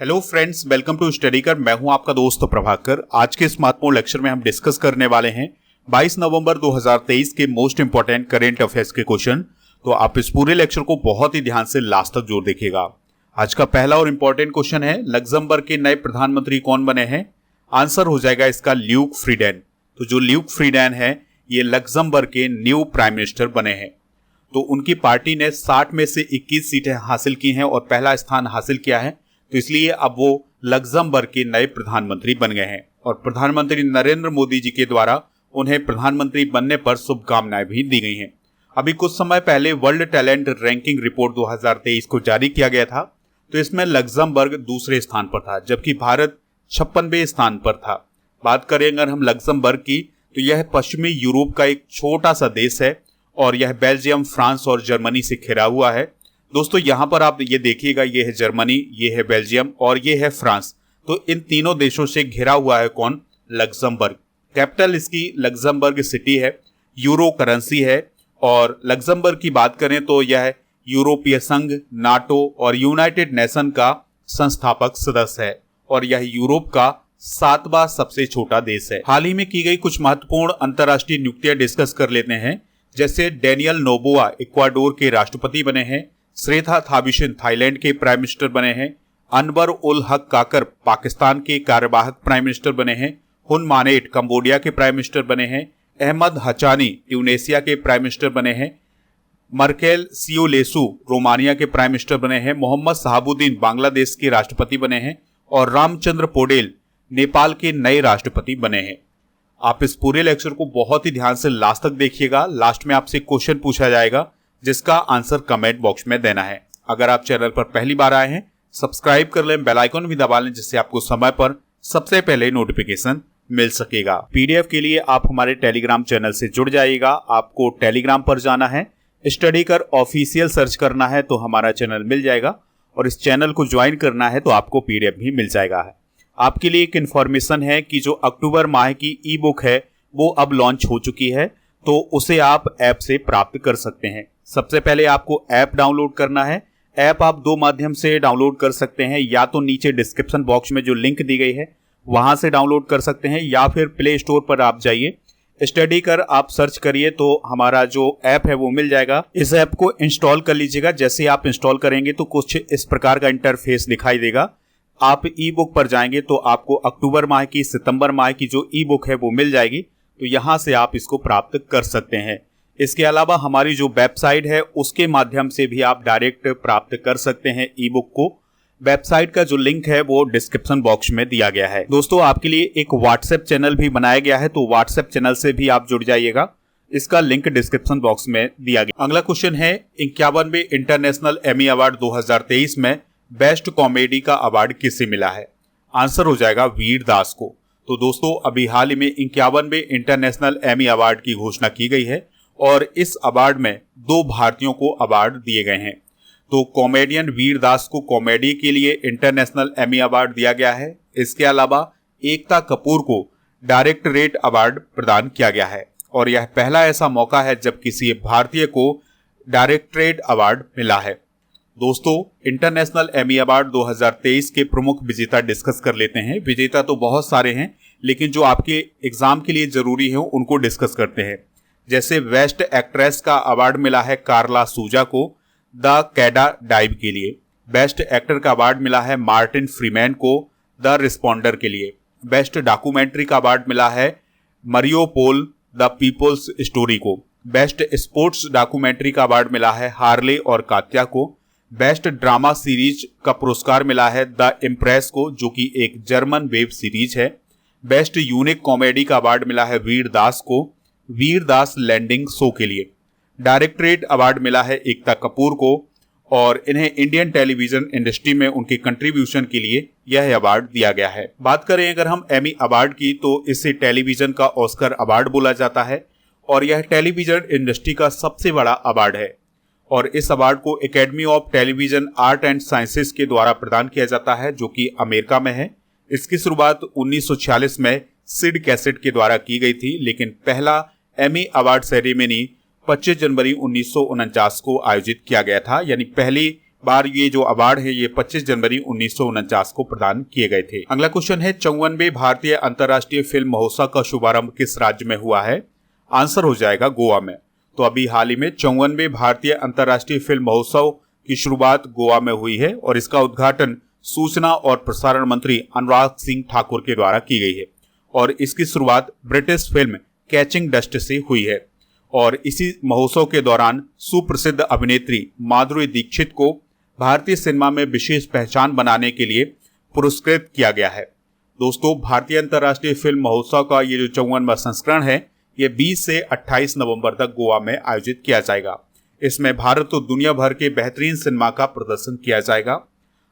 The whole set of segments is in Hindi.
Hello friends, welcome to study कर। मैं हूं आपका दोस्त प्रभाकर। आज के इस महत्वपूर्ण लेक्चर में हम डिस्कस करने वाले हैं 22 नवंबर 2023 के मोस्ट इंपोर्टेंट करेंट अफेयर्स के क्वेश्चन। तो आप इस पूरे लेक्चर को बहुत ही ध्यान से लास्ट तक जोर देखिएगा। आज का पहला और इंपॉर्टेंट क्वेश्चन है, लग्जमबर्ग के नए प्रधानमंत्री कौन बने हैं? आंसर हो जाएगा इसका ल्यूक फ्रीडेन। तो जो ल्यूक फ्रीडेन है ये लग्जमबर्ग के न्यू प्राइम मिनिस्टर बने हैं। तो उनकी पार्टी ने 60 में से 21 सीटें हासिल की हैं और पहला स्थान हासिल किया है। तो इसलिए अब वो लग्जमबर्ग के नए प्रधानमंत्री बन गए हैं और प्रधानमंत्री नरेंद्र मोदी जी के द्वारा उन्हें प्रधानमंत्री बनने पर शुभकामनाएं भी दी गई हैं। अभी कुछ समय पहले वर्ल्ड टैलेंट रैंकिंग रिपोर्ट 2023 को जारी किया गया था। तो इसमें लग्जमबर्ग दूसरे स्थान पर था, जबकि भारत 56वें स्थान पर था। बात करें अगर हम लग्जमबर्ग की, तो यह पश्चिमी यूरोप का एक छोटा सा देश है और यह बेल्जियम, फ्रांस और जर्मनी से घिरा हुआ है। दोस्तों यहाँ पर आप ये देखिएगा, ये है जर्मनी, ये है बेल्जियम और ये है फ्रांस। तो इन तीनों देशों से घिरा हुआ है कौन? लग्जमबर्ग। कैपिटल इसकी लग्जमबर्ग सिटी है, यूरो करेंसी है। और लग्जमबर्ग की बात करें तो यह यूरोपीय संघ, नाटो और यूनाइटेड नेशन का संस्थापक सदस्य है और यह यूरोप का 7वां सबसे छोटा देश है। हाल ही में की गई कुछ महत्वपूर्ण अंतर्राष्ट्रीय नियुक्तियां डिस्कस कर लेते हैं। जैसे डेनियल नोबोआ इक्वाडोर के राष्ट्रपति बने हैं, श्रेथा थाबिशिन थाईलैंड के प्राइम मिनिस्टर बने हैं, अनवर उल हक काकर पाकिस्तान के कार्यवाहक प्राइम मिनिस्टर बने हैं, हुन मानेट कंबोडिया के प्राइम मिनिस्टर बने हैं, अहमद हचानी ट्यूनेशिया के प्राइम मिनिस्टर बने हैं, मर्केल सियोलेसु रोमानिया के प्राइम मिनिस्टर बने हैं, मोहम्मद शहाबुद्दीन बांग्लादेश के राष्ट्रपति बने हैं और रामचंद्र पौडेल नेपाल के नए राष्ट्रपति बने हैं। आप इस पूरे लेक्चर को बहुत ही ध्यान से लास्ट तक देखिएगा। लास्ट में आपसे क्वेश्चन पूछा जाएगा जिसका आंसर कमेंट बॉक्स में देना है। अगर आप चैनल पर पहली बार आए हैं, सब्सक्राइब कर लें, बेल आइकन भी दबा लें, जिससे आपको समय पर सबसे पहले नोटिफिकेशन मिल सकेगा। पीडीएफ के लिए आप हमारे टेलीग्राम चैनल से जुड़ जाइएगा। आपको टेलीग्राम पर जाना है, स्टडी कर ऑफिशियल सर्च करना है तो हमारा चैनल मिल जाएगा और इस चैनल को ज्वाइन करना है तो आपको पीडीएफ भी मिल जाएगा। आपके लिए एक इन्फॉर्मेशन है कि जो अक्टूबर माह की ई बुक है वो अब लॉन्च हो चुकी है, तो उसे आप ऐप से प्राप्त कर सकते हैं। सबसे पहले आपको ऐप डाउनलोड करना है। ऐप आप दो माध्यम से डाउनलोड कर सकते हैं, या तो नीचे डिस्क्रिप्शन बॉक्स में जो लिंक दी गई है वहां से डाउनलोड कर सकते हैं, या फिर प्ले स्टोर पर आप जाइए, स्टडी कर आप सर्च करिए तो हमारा जो ऐप है वो मिल जाएगा। इस ऐप को इंस्टॉल कर लीजिएगा। जैसे आप इंस्टॉल करेंगे तो कुछ इस प्रकार का इंटरफेस दिखाई देगा। आप ई बुक पर जाएंगे तो आपको अक्टूबर माह की, सितंबर माह की जो ई बुक है वो मिल जाएगी, तो यहां से आप इसको प्राप्त कर सकते हैं। इसके अलावा हमारी जो वेबसाइट है उसके माध्यम से भी आप डायरेक्ट प्राप्त कर सकते हैं ई बुक को। वेबसाइट का जो लिंक है वो डिस्क्रिप्शन बॉक्स में दिया गया है। दोस्तों आपके लिए एक व्हाट्सएप चैनल भी बनाया गया है, तो व्हाट्सएप चैनल से भी आप जुड़ जाइएगा। इसका लिंक डिस्क्रिप्शन बॉक्स में दिया गया। अगला क्वेश्चन है, 51वें इंटरनेशनल एमी अवार्ड 2023 में बेस्ट कॉमेडी का अवार्ड किसे मिला है? आंसर हो जाएगा वीर दास को। तो दोस्तों अभी हाल ही में 51वें इंटरनेशनल एमी अवार्ड की घोषणा की गई है और इस अवार्ड में 2 भारतीयों को अवार्ड दिए गए हैं। तो कॉमेडियन वीर दास को कॉमेडी के लिए इंटरनेशनल एमी अवार्ड दिया गया है। इसके अलावा एकता कपूर को डायरेक्टरेट अवार्ड प्रदान किया गया है और यह पहला ऐसा मौका है जब किसी भारतीय को डायरेक्टरेट अवार्ड मिला है। दोस्तों इंटरनेशनल एमी अवार्ड 2023 के प्रमुख विजेता डिस्कस कर लेते हैं। विजेता तो बहुत सारे हैं, लेकिन जो आपके एग्जाम के लिए जरूरी है उनको डिस्कस करते हैं। जैसे बेस्ट एक्ट्रेस का अवार्ड मिला है कार्ला सूजा को द कैडा डाइव के लिए। बेस्ट एक्टर का अवार्ड मिला है मार्टिन फ्रीमैन को द रिस्पॉन्डर के लिए। बेस्ट डॉक्यूमेंट्री का अवार्ड मिला है मरियोपोल द पीपल्स स्टोरी को। बेस्ट स्पोर्ट्स डॉक्यूमेंट्री का अवार्ड मिला है हार्ले और कात्या को। बेस्ट ड्रामा सीरीज का पुरस्कार मिला है द इम्प्रेस को, जो कि एक जर्मन वेब सीरीज है। बेस्ट यूनिक कॉमेडी का अवार्ड मिला है वीर दास को वीर दास लैंडिंग शो के लिए। डायरेक्टरेट अवार्ड मिला है एकता कपूर को और इन्हें इंडियन टेलीविजन इंडस्ट्री में उनके कंट्रीब्यूशन के लिए यह अवार्ड दिया गया है। बात करें अगर हम एमी अवार्ड की, तो इसे टेलीविजन का ऑस्कर अवार्ड बोला जाता है और यह टेलीविजन इंडस्ट्री का सबसे बड़ा अवार्ड है और इस अवार्ड को academy of television art and sciences के द्वारा प्रदान किया जाता है, जो कि अमेरिका में है। इसकी शुरुआत 1946 में सिड कैसेट के द्वारा की गई थी, लेकिन पहला एमी अवार्ड सेरेमनी 25 जनवरी 1949 को आयोजित किया गया था, यानी पहली बार ये जो अवार्ड है ये 25 जनवरी 1949 को प्रदान किए गए थे। अगला क्वेश्चन है 54वें भारतीय अंतर्राष्ट्रीय फिल्म महोत्सव का शुभारंभ किस राज्य में हुआ है? आंसर हो जाएगा गोवा में। तो अभी हाल ही में 54वें भारतीय अंतर्राष्ट्रीय फिल्म महोत्सव की शुरुआत गोवा में हुई है और इसका उद्घाटन सूचना और प्रसारण मंत्री अनुराग सिंह ठाकुर के द्वारा की गई है और इसकी शुरुआत ब्रिटिश फिल्म कैचिंग डस्ट से हुई है और इसी महोत्सव के दौरान सुप्रसिद्ध अभिनेत्री माधुरी दीक्षित को भारतीय सिनेमा में विशेष पहचान बनाने के लिए पुरस्कृत किया गया है। दोस्तों, भारतीय अंतर्राष्ट्रीय फिल्म महोत्सव का ये जो 54वां संस्करण है ये 20 से 28 नवंबर तक गोवा में आयोजित किया जाएगा। इसमें भारत और दुनिया भर के बेहतरीन सिनेमा का प्रदर्शन किया जाएगा।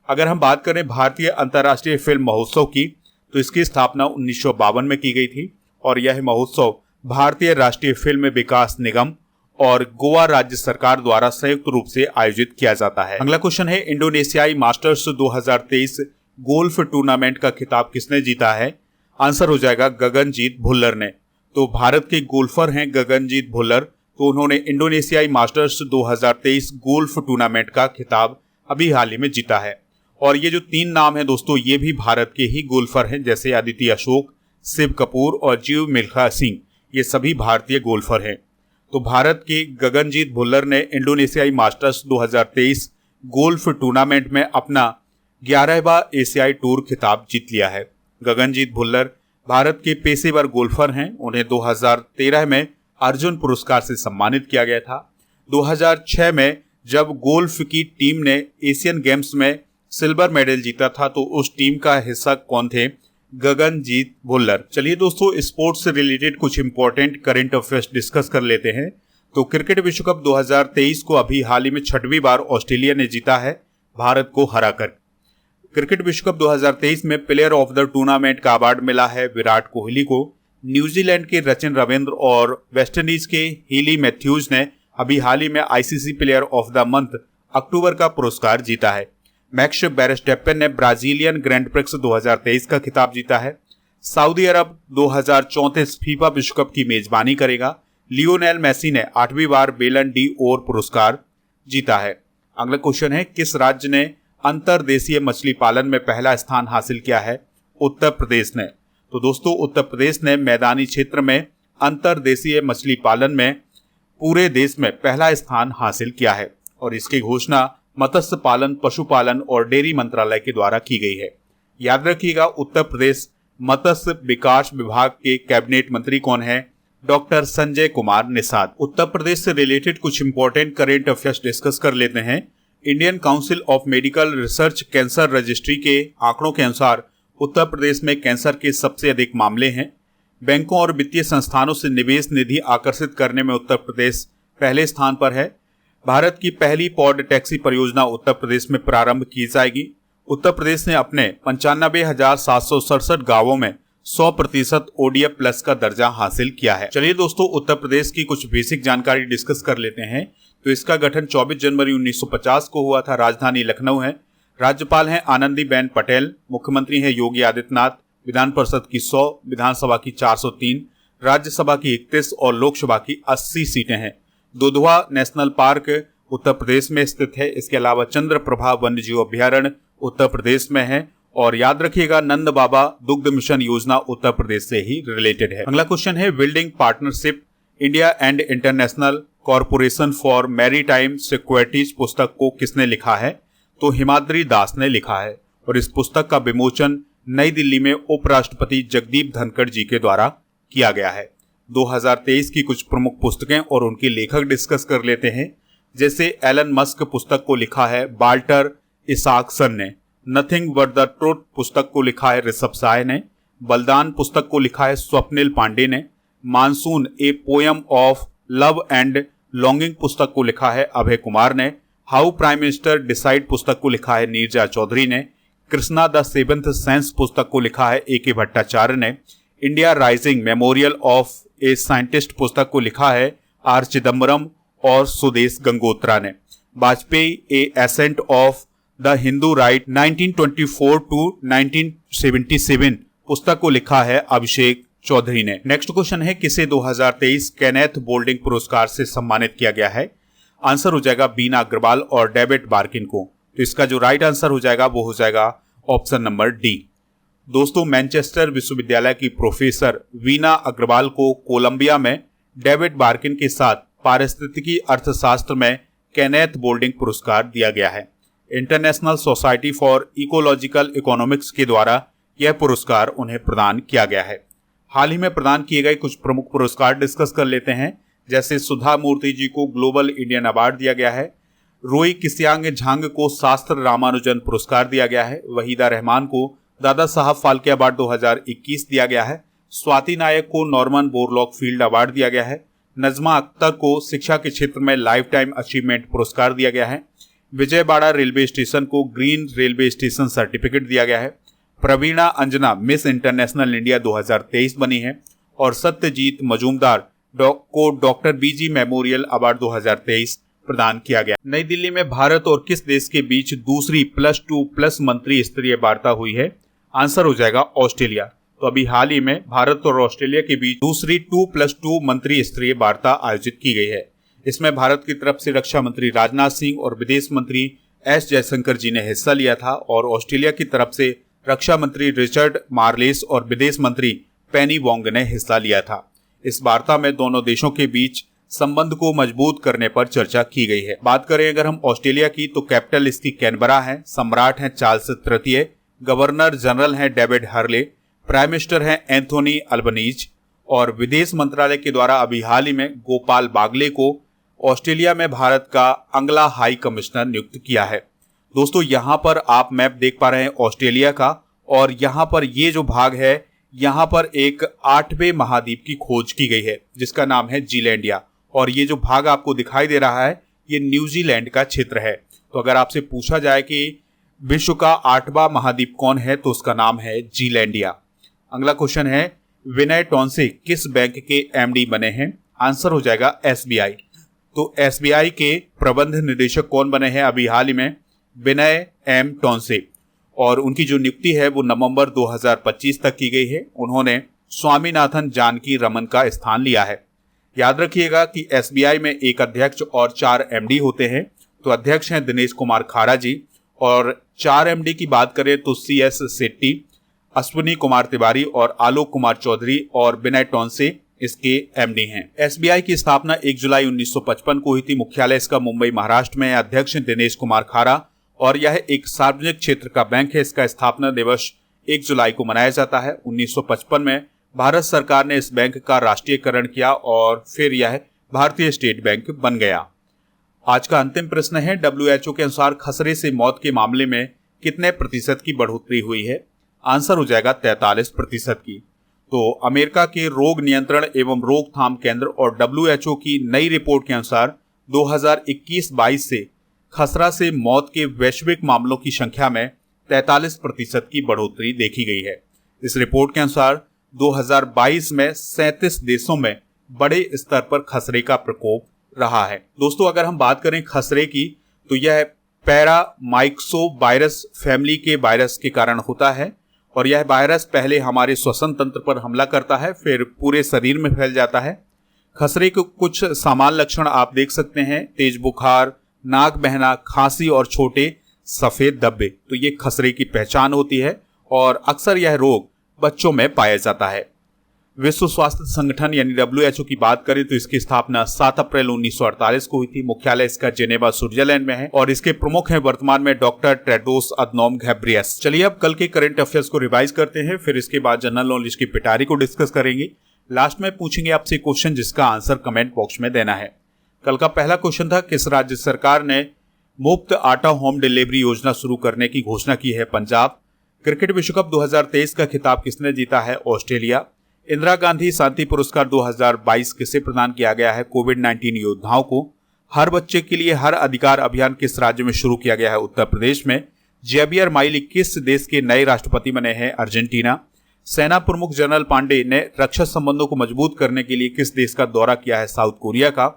अगर हम बात करें भारतीय अंतर्राष्ट्रीय फिल्म महोत्सव की तो इसकी स्थापना 1952 में की गई थी और यह महोत्सव भारतीय राष्ट्रीय फिल्म विकास निगम और गोवा राज्य सरकार द्वारा संयुक्त रूप से आयोजित किया जाता है। अगला क्वेश्चन है इंडोनेशियाई मास्टर्स 2023 गोल्फ टूर्नामेंट का खिताब किसने जीता है? आंसर हो जाएगा गगनजीत भुल्लर ने। तो भारत के गोल्फर हैं गगनजीत भुल्लर, तो उन्होंने इंडोनेशियाई मास्टर्स 2023 गोल्फ टूर्नामेंट का खिताब अभी हाल ही में जीता है। और ये जो 3 नाम है दोस्तों ये भी भारत के ही गोल्फर हैं, जैसे अदिति अशोक, शिव कपूर और जीव मिल्खा सिंह, ये सभी भारतीय गोल्फर हैं। तो भारत के गगनजीत भुल्लर ने इंडोनेशियाई मास्टर्स 2023 गोल्फ टूर्नामेंट में अपना 11वां एशियाई टूर खिताब जीत लिया है। गगनजीत भुल्लर भारत के पेशेवर गोल्फर हैं। उन्हें 2013 में अर्जुन पुरस्कार से सम्मानित किया गया था। 2006 में जब गोल्फ की टीम ने एशियन गेम्स में सिल्वर मेडल जीता था तो उस टीम का हिस्सा कौन थे? गगनजीत भुल्लर। चलिए दोस्तों, स्पोर्ट्स से रिलेटेड कुछ इंपॉर्टेंट करंट अफेयर्स डिस्कस कर लेते हैं। तो क्रिकेट विश्व कप 2023 को अभी हाल ही में 6वीं बार ऑस्ट्रेलिया ने जीता है भारत को हराकर। क्रिकेट विश्व कप 2023 में प्लेयर ऑफ द टूर्नामेंट का अवार्ड मिला है विराट कोहली को। न्यूजीलैंड के रचिन रविंद्र और वेस्टइंडीज के हीली मैथ्यूज ने अभी हाल ही में ICC player of the month October का पुरस्कार जीता है। मैक्स वेरस्टैपेन ने ब्राजीलियन ग्रैंड प्रिक्स 2023 का खिताब जीता है। सऊदी अरब 2034 फीफा विश्व कप की मेजबानी करेगा। लियोनेल मेसी ने 8वीं बार बेलन डी ओर पुरस्कार जीता है। अगला क्वेश्चन है किस राज्य ने अंतर्देशीय मछली पालन में पहला स्थान हासिल किया है? उत्तर प्रदेश ने। तो दोस्तों, उत्तर प्रदेश ने मैदानी क्षेत्र में अंतर्देशीय मछली पालन में पूरे देश में पहला स्थान हासिल किया है और इसकी घोषणा मत्स्य पालन, पशुपालन और डेयरी मंत्रालय के द्वारा की गई है। याद रखिएगा, उत्तर प्रदेश मत्स्य विकास विभाग के कैबिनेट मंत्री कौन है? डॉक्टर संजय कुमार निषाद। उत्तर प्रदेश से रिलेटेड कुछ इंपॉर्टेंट करेंट अफेयर्स डिस्कस कर लेते हैं। Indian council of medical research cancer registry के आंकड़ों के अनुसार उत्तर प्रदेश में कैंसर के सबसे अधिक मामले हैं। बैंकों और वित्तीय संस्थानों से निवेश निधि आकर्षित करने में उत्तर प्रदेश पहले स्थान पर है। भारत की पहली पॉड टैक्सी परियोजना उत्तर प्रदेश में प्रारंभ की जाएगी। उत्तर प्रदेश ने अपने 95,767 गांवों में 100% ODF प्लस का दर्जा हासिल किया है। चलिए दोस्तों, उत्तर प्रदेश की कुछ बेसिक जानकारी डिस्कस कर लेते हैं। तो इसका गठन 24 जनवरी 1950 को हुआ था। राजधानी लखनऊ है। राज्यपाल हैं आनंदीबेन पटेल। मुख्यमंत्री हैं योगी आदित्यनाथ। विधान परिषद की 100, विधानसभा की 403, राज्यसभा की 31 और लोकसभा की 80 सीटें हैं। दुधवा नेशनल पार्क उत्तर प्रदेश में स्थित है। इसके अलावा चंद्रप्रभा वन्यजीव अभ्यारण्य उत्तर प्रदेश में है। और याद रखिएगा, नंद बाबा दुग्ध मिशन योजना उत्तर प्रदेश से ही रिलेटेड है। अगला क्वेश्चन है building partnership India and international corporation for maritime securities पुस्तक को किसने लिखा है? तो हिमाद्री दास ने लिखा है और इस पुस्तक का विमोचन नई दिल्ली में उपराष्ट्रपति जगदीप धनखड़ जी के द्वारा किया गया है। 2023 की कुछ प्रमुख पुस्तकें और उनके लेखक डिस्कस कर लेते हैं। जैसे एलन मस्क पुस्तक को लिखा है वाल्टर इसाकसन ने। नथिंग बट द ट्रूथ पुस्तक को लिखा है ऋषभ साय ने। बलिदान पुस्तक को लिखा है स्वप्निल पांडे ने। Monsoon A poem of love and longing पुस्तक को लिखा है अभय कुमार ने। हाउ प्राइम मिनिस्टर डिसाइड पुस्तक को लिखा है नीरजा चौधरी ने। कृष्णा द सेवेंथ सेंस पुस्तक को लिखा है AK भट्टाचार्य ने। India rising memorial of a scientist पुस्तक को लिखा है R चिदम्बरम और सुदेश गंगोत्रा ने। Vajpayee a ascent of the Hindu right 1924 to 1977 पुस्तक को लिखा है अभिषेक चौधरी ने। नेक्स्ट क्वेश्चन है किसे 2023 केनेथ बोल्डिंग पुरस्कार से सम्मानित किया गया है? आंसर हो जाएगा बीना अग्रवाल और डेविड बार्किन को। तो इसका जो राइट आंसर हो जाएगा वो हो जाएगा ऑप्शन नंबर डी। दोस्तों, मैनचेस्टर विश्वविद्यालय की प्रोफेसर वीना अग्रवाल को कोलंबिया में डेविड बार्किन के साथ पारिस्थितिकी अर्थशास्त्र में केनेथ बोल्डिंग पुरस्कार दिया गया है। International society for ecological economics के द्वारा यह पुरस्कार उन्हें प्रदान किया गया है। हाल ही में प्रदान किए गए कुछ प्रमुख पुरस्कार डिस्कस कर लेते हैं। जैसे सुधा मूर्ति जी को ग्लोबल इंडियन अवार्ड दिया गया है, रोई किस्यांग झांग को शास्त्र रामानुजन पुरस्कार दिया गया है, वहीदा रहमान को दादा साहब फाल्के अवार्ड 2021 दिया गया है, स्वाति नायक को नॉर्मन बोरलॉग फील्ड अवार्ड दिया गया है, नजमा अख्तर को शिक्षा के क्षेत्र में लाइफ टाइम अचीवमेंट पुरस्कार दिया गया है, विजयवाड़ा रेलवे स्टेशन को ग्रीन रेलवे स्टेशन सर्टिफिकेट दिया गया है, प्रवीणा अंजना मिस इंटरनेशनल इंडिया 2023 बनी है और सत्यजीत मजूमदार को डॉक्टर बीजी मेमोरियल अवार्ड 2023 प्रदान किया गया। नई दिल्ली में भारत और किस देश के बीच दूसरी +2+ मंत्री स्तरीय वार्ता हुई है? आंसर हो जाएगा ऑस्ट्रेलिया। तो अभी हाल ही में भारत और ऑस्ट्रेलिया के बीच दूसरी 2+2 मंत्री स्तरीय वार्ता आयोजित की गई है। इसमें भारत की तरफ से रक्षा मंत्री राजनाथ सिंह और विदेश मंत्री एस जयशंकर जी ने हिस्सा लिया था और ऑस्ट्रेलिया की तरफ से रक्षा मंत्री रिचर्ड मार्लेस और विदेश मंत्री पेनी वोंग ने हिस्सा लिया था। इस वार्ता में दोनों देशों के बीच संबंध को मजबूत करने पर चर्चा की गई है। बात करें अगर हम ऑस्ट्रेलिया की, तो कैपिटल इसकी कैनबरा है, सम्राट हैं चार्ल्स तृतीय, गवर्नर जनरल हैं डेविड हर्ले, प्राइम मिनिस्टर हैं एंथोनी अल्बनीज और विदेश मंत्रालय के द्वारा अभी हाल ही में गोपाल बागले को ऑस्ट्रेलिया में भारत का अगला हाई कमिश्नर नियुक्त किया है। दोस्तों, यहाँ पर आप मैप देख पा रहे हैं ऑस्ट्रेलिया का और यहाँ पर ये जो भाग है, यहाँ पर एक 8वें महाद्वीप की खोज की गई है जिसका नाम है जीलैंडिया और ये जो भाग आपको दिखाई दे रहा है ये न्यूजीलैंड का क्षेत्र है। तो अगर आपसे पूछा जाए कि विश्व का 8वां महाद्वीप कौन है तो उसका नाम है जीलैंडिया। अगला क्वेश्चन है, विनय टॉन्से किस बैंक के एमडी बने हैं? आंसर हो जाएगा एसबीआई। तो एसबीआई के प्रबंध निदेशक कौन बने हैं अभी हाल ही में? विनय एम टॉन्से और उनकी जो नियुक्ति है वो नवंबर 2025 तक की गई है। उन्होंने स्वामीनाथन जानकी रमन का स्थान लिया है। याद रखिएगा कि एसबीआई में एक अध्यक्ष और 4 एमडी होते हैं। तो अध्यक्ष हैं दिनेश कुमार खारा जी और 4 एमडी की बात करें तो CS सेट्टी, अश्विनी कुमार तिवारी और आलोक कुमार चौधरी और विनय टॉन्से इसके एमडी हैं। एसबीआई की स्थापना 1 जुलाई 1955 को हुई थी। मुख्यालय इसका मुंबई महाराष्ट्र में है। अध्यक्ष दिनेश कुमार खारा और यह एक सार्वजनिक क्षेत्र का बैंक है। इसका स्थापना दिवस 1 जुलाई को मनाया जाता है। 1955 में भारत सरकार ने इस बैंक का राष्ट्रीयकरण किया और फिर यह भारतीय स्टेट बैंक बन गया। आज का अंतिम प्रश्न है, WHO के अनुसार खसरे से मौत के मामले में कितने प्रतिशत की बढ़ोतरी हुई है? आंसर हो जाएगा 43% की। तो अमेरिका के रोग नियंत्रण एवं रोकथाम केंद्र और WHO की नई रिपोर्ट के अनुसार 2021-22 से खसरा से मौत के वैश्विक मामलों की संख्या में 43% की बढ़ोतरी देखी गई है। इस रिपोर्ट के अनुसार 2022 में 37 देशों में बड़े स्तर पर खसरे का प्रकोप रहा है। दोस्तों, अगर हम बात करें खसरे की तो यह पैरामाइक्सो वायरस फैमिली के वायरस के कारण होता है और यह वायरस पहले हमारे श्वसन तंत्र पर हमला करता है, फिर पूरे शरीर में फैल जाता है। खसरे के कुछ सामान्य लक्षण आप देख सकते हैं, तेज बुखार, नाक बहना, खांसी और छोटे सफेद धब्बे। तो ये खसरे की पहचान होती है और अक्सर यह रोग बच्चों में पाया जाता है। विश्व स्वास्थ्य संगठन यानी WHO की बात करें तो इसकी स्थापना 7 अप्रैल 1948 को हुई थी। मुख्यालय इसका जेनेवा स्विट्जरलैंड में है और इसके प्रमुख हैं वर्तमान में डॉक्टर टेड्रोस अधनोम घेब्रेयेसस। चलिए अब कल के करंट अफेयर्स को रिवाइज करते हैं, फिर इसके बाद जनरल नॉलेज की पिटारी को डिस्कस करेंगे। लास्ट में पूछेंगे आपसे क्वेश्चन जिसका आंसर कमेंट बॉक्स में देना है। कल का पहला क्वेश्चन था, किस राज्य सरकार ने मुफ्त आटा होम डिलीवरी योजना शुरू करने की घोषणा की है? पंजाब। क्रिकेट विश्व कप 2023 का खिताब किसने जीता है? ऑस्ट्रेलिया। इंदिरा गांधी शांति पुरस्कार 2022 किसे प्रदान किया गया है? कोविड-19 योद्धाओं को। हर बच्चे के लिए हर अधिकार अभियान किस राज्य में शुरू किया गया है? उत्तर प्रदेश में। जेवियर माइली किस देश के नए राष्ट्रपति बने हैं? अर्जेंटीना। सेना प्रमुख जनरल पांडे ने रक्षा संबंधों को मजबूत करने के लिए किस देश का दौरा किया है? साउथ कोरिया का।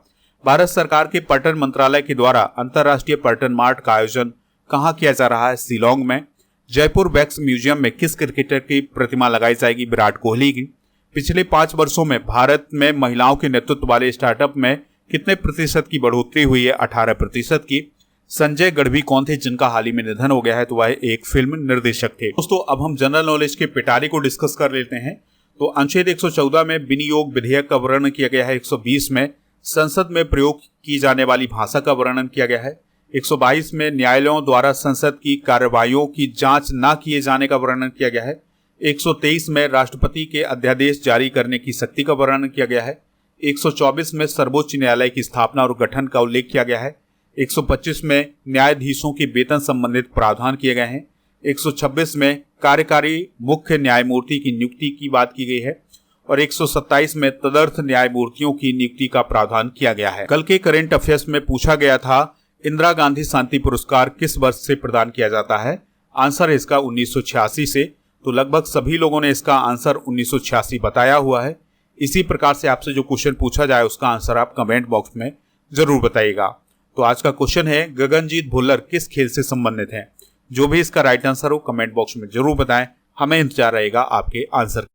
भारत सरकार के पर्यटन मंत्रालय के द्वारा अंतर्राष्ट्रीय पर्यटन मार्ट का आयोजन कहाँ किया जा रहा है? शिलोंग में। जयपुर वैक्स म्यूजियम में किस क्रिकेटर की प्रतिमा लगाई जाएगी? विराट कोहली की। पिछले 5 वर्षों में भारत में महिलाओं के नेतृत्व वाले स्टार्टअप में कितने प्रतिशत की बढ़ोतरी हुई है? 18% की। संजय गढ़वी कौन थे जिनका हाल ही में निधन हो गया है? तो वह एक फिल्म निर्देशक थे। दोस्तों अब हम जनरल नॉलेज के पिटारे को डिस्कस कर लेते हैं। तो अनुच्छेद 114 में विनियोग विधेयक का वर्णन किया गया है। 120 में संसद में प्रयोग की जाने वाली भाषा का वर्णन किया गया है। 122 में न्यायालयों द्वारा संसद की कार्रवाइयों की जांच न किए जाने का वर्णन किया गया है। 123 में राष्ट्रपति के अध्यादेश जारी करने की शक्ति का वर्णन किया गया है। 124 में सर्वोच्च न्यायालय की स्थापना और गठन का उल्लेख किया गया है। 125 में न्यायाधीशों के वेतन संबंधित प्रावधान किए गए हैं। 126 में कार्यकारी मुख्य न्यायमूर्ति की नियुक्ति की बात की गई है और 127 में तदर्थ न्यायमूर्तियों की नियुक्ति का प्रावधान किया गया है। कल के करंट अफेयर्स में पूछा गया था इंदिरा गांधी शांति पुरस्कार किस वर्ष से प्रदान किया जाता है? आंसर है इसका 1986 से। तो लगभग सभी लोगों ने इसका आंसर 1986 बताया हुआ है। इसी प्रकार से आपसे जो क्वेश्चन पूछा जाए उसका आंसर आप कमेंट बॉक्स में जरूर बताइएगा। तो आज का क्वेश्चन है गगनजीत भुल्लर किस खेल से संबंधित हैं? जो भी इसका राइट आंसर हो कमेंट बॉक्स में जरूर बताएं, हमें इंतजार रहेगा आपके आंसर।